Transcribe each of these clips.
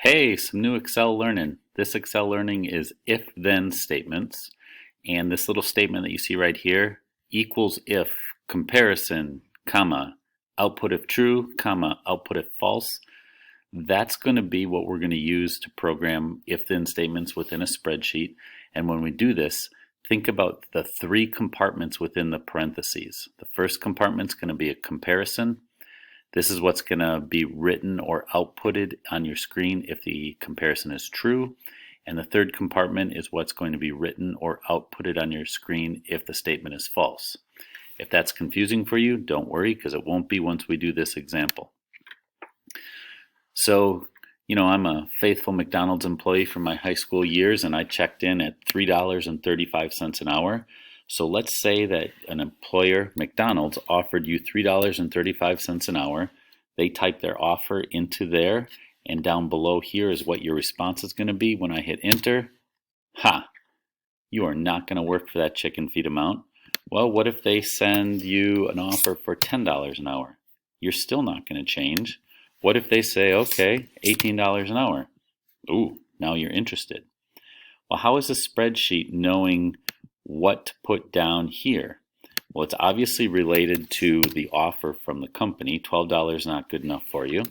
Hey, some new Excel learning. This Excel learning is if-then statements. And this little statement that you see right here equals if comparison, comma, output if true, comma, output if false. That's going to be what we're going to use to program if-then statements within a spreadsheet. And when we do this, think about the three compartments within the parentheses. The first compartment is going to be a comparison. This is what's going to be written or outputted on your screen if the comparison is true. And the third compartment is what's going to be written or outputted on your screen if the statement is false. If that's confusing for you, don't worry, because it won't be once we do this example. So, I'm a faithful McDonald's employee from my high school years, and I checked in at $3.35 an hour. So let's say that an employer, McDonald's, offered you $3.35 an hour. They type their offer into there, and down below here is what your response is going to be when I hit enter. You are not going to work for that chicken feed amount. Well, what if they send you an offer for $10 an hour? You're still not going to change. What if they say, okay, $18 an hour? Ooh, now you're interested. Well, how is a spreadsheet knowing what to put down here? Well, it's obviously related to the offer from the company. $12 not good enough for you.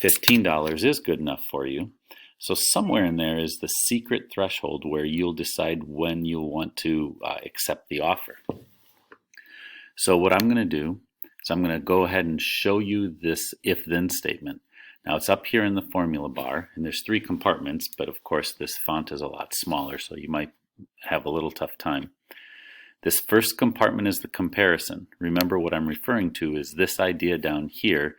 $15 is good enough for you. So somewhere in there is the secret threshold where you'll decide when you'll want to accept the offer. So what I'm going to do is I'm going to go ahead and show you this if-then statement. Now it's up here in the formula bar, and there's three compartments, but of course this font is a lot smaller, so you might have a little tough time. This first compartment is the comparison. Remember, what I'm referring to is this idea down here.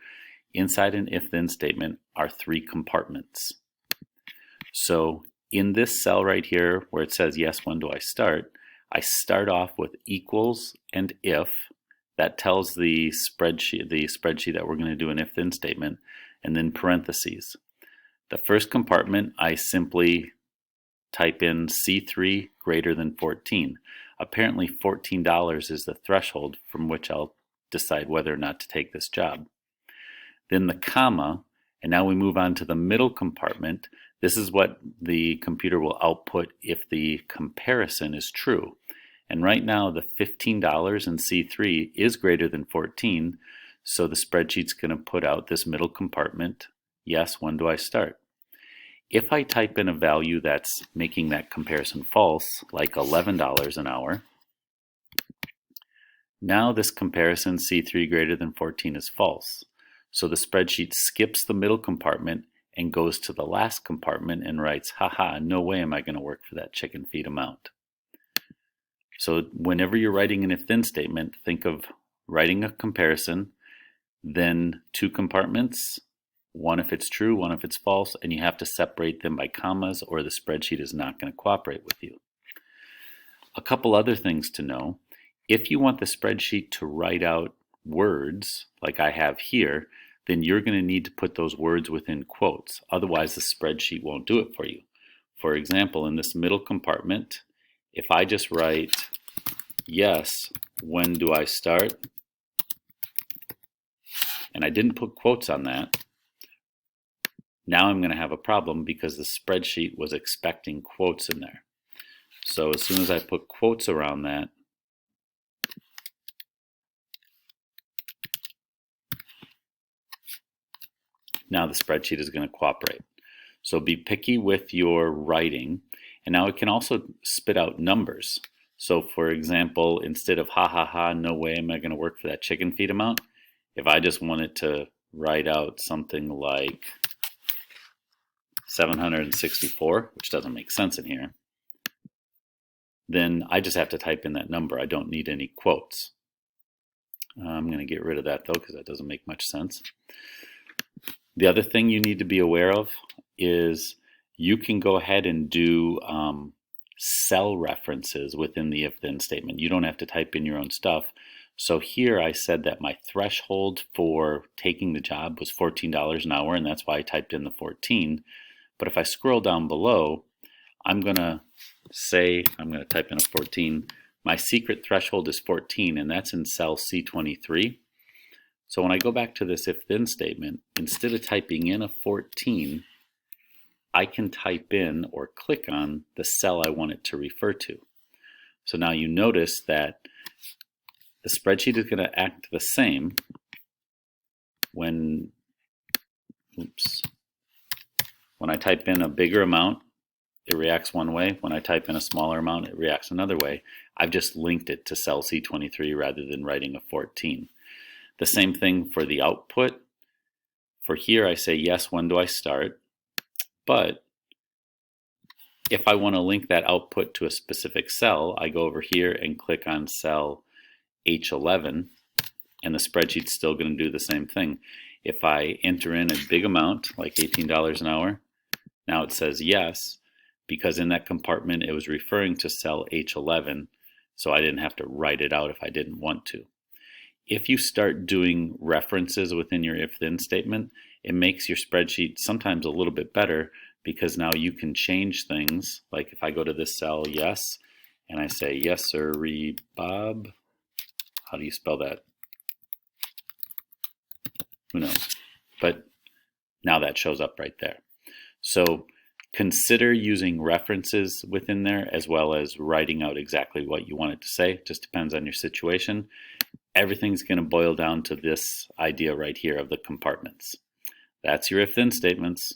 Inside an if-then statement are three compartments. So in this cell right here where it says yes, when do I start off with equals and if. That tells the spreadsheet that we're going to do an if-then statement, and then parentheses. The first compartment, I simply type in C3 greater than 14. Apparently $14 is the threshold from which I'll decide whether or not to take this job. Then the comma, and now we move on to the middle compartment. This is what the computer will output if the comparison is true. And right now the $15 in C3 is greater than 14, so the spreadsheet's going to put out this middle compartment, yes, when do I start? If I type in a value that's making that comparison false, like $11 an hour, now this comparison C3 greater than 14 is false. So the spreadsheet skips the middle compartment and goes to the last compartment and writes, no way am I going to work for that chicken feed amount. So whenever you're writing an if-then statement, think of writing a comparison, then two compartments, one if it's true, one if it's false, and you have to separate them by commas or the spreadsheet is not going to cooperate with you. A couple other things to know. If you want the spreadsheet to write out words, like I have here, then you're going to need to put those words within quotes. Otherwise, the spreadsheet won't do it for you. For example, in this middle compartment, if I just write, yes, when do I start? And I didn't put quotes on that. Now I'm going to have a problem because the spreadsheet was expecting quotes in there. So as soon as I put quotes around that, now the spreadsheet is going to cooperate. So be picky with your writing. And now it can also spit out numbers. So for example, instead of no way am I going to work for that chicken feed amount, if I just wanted to write out something like 764, which doesn't make sense in here, then I just have to type in that number. I don't need any quotes. I'm going to get rid of that though, because that doesn't make much sense. The other thing you need to be aware of is you can go ahead and do cell references within the if-then statement. You don't have to type in your own stuff. So here I said that my threshold for taking the job was $14 an hour, and that's why I typed in the 14. But if I scroll down below, I'm going to type in a 14. My secret threshold is 14, and that's in cell C23. So when I go back to this if-then statement, instead of typing in a 14, I can type in or click on the cell I want it to refer to. So now you notice that the spreadsheet is going to act the same when I type in a bigger amount, it reacts one way. When I type in a smaller amount, it reacts another way. I've just linked it to cell C23 rather than writing a 14. The same thing for the output. For here, I say, yes, when do I start? But if I want to link that output to a specific cell, I go over here and click on cell H11, and the spreadsheet's still going to do the same thing. If I enter in a big amount, like $18 an hour, now it says yes, because in that compartment it was referring to cell H11, so I didn't have to write it out if I didn't want to. If you start doing references within your if-then statement, it makes your spreadsheet sometimes a little bit better, because now you can change things. Like if I go to this cell, yes, and I say, yes, sir, Bob. How do you spell that? Who knows? But now that shows up right there. So consider using references within there, as well as writing out exactly what you want it to say. It just depends on your situation. Everything's going to boil down to this idea right here of the compartments. That's your if-then statements.